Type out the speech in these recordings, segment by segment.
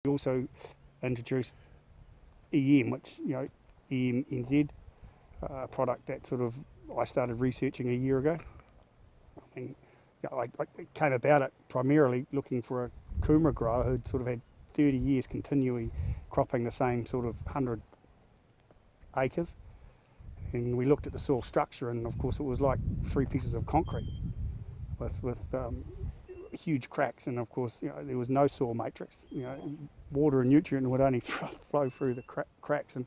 We also introduced EM, which, EMNZ, a product that sort of I started researching a year ago. And I came about it primarily looking for a kumara grower who'd sort of had 30 years continually cropping the same sort of 100 acres. And we looked at the soil structure, and of course it was like 3 pieces of concrete with huge cracks, and of course there was no soil matrix. Water and nutrient would only flow through the cracks, and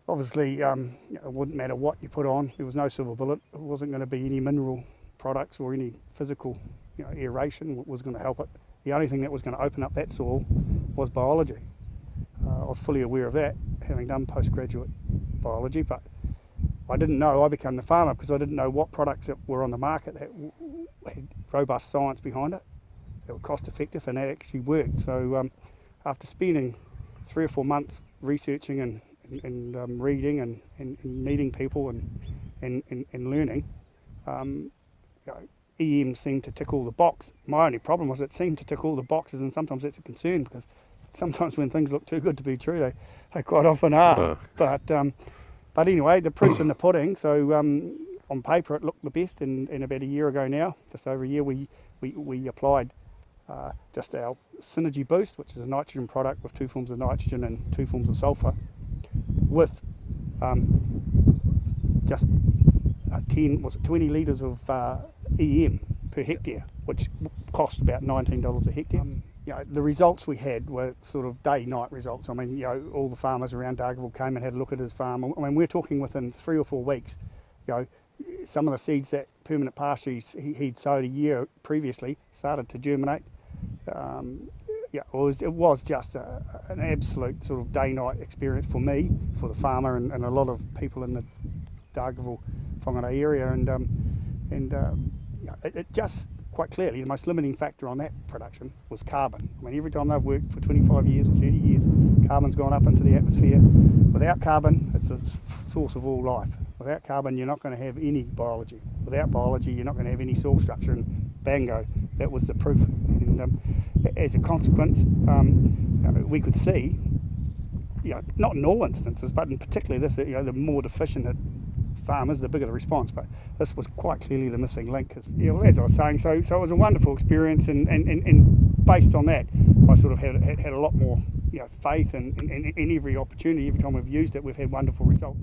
obviously it wouldn't matter what you put on. There was no silver bullet. It wasn't going to be any mineral products or any physical aeration was going to help it. The only thing that was going to open up that soil was biology. I was fully aware of that, having done postgraduate biology, but I didn't know. I became the farmer because I didn't know what products that were on the market that had robust science behind it, that were cost effective, and that actually worked. So after spending 3 or 4 months researching and reading and meeting people and learning, EM seemed to tick all the boxes. My only problem was it seemed to tick all the boxes, and sometimes that's a concern, because sometimes when things look too good to be true, they quite often are. But anyway, the proof's in the pudding. So on paper it looked the best, and about a year ago now, just over a year, we applied just our Synergy Boost, which is a nitrogen product with 2 forms of nitrogen and 2 forms of sulphur, with just 20 litres of EM per hectare, which cost about $19 a hectare. The results we had were sort of day-night results. I mean, all the farmers around Dargaville came and had a look at his farm. I mean, we're talking within 3 or 4 weeks. Some of the seeds that permanent pasture he'd sowed a year previously started to germinate. It was just an absolute sort of day-night experience for me, for the farmer, and a lot of people in the Dargaville Whangarei area, and it just quite clearly the most limiting factor on that production was carbon. I mean, every time I've worked for 25 years or 30 years, carbon's gone up into the atmosphere. Without carbon, it's a source of all life. Without carbon, you're not going to have any biology. Without biology, you're not going to have any soil structure, and bango, that was the proof. And as a consequence, we could see, not in all instances, but in particularly this, the more deficient farmers, the bigger the response. But this was quite clearly the missing link. As I was saying, so it was a wonderful experience, and based on that, I sort of had a lot more faith in every opportunity. Every time we've used it, we've had wonderful results.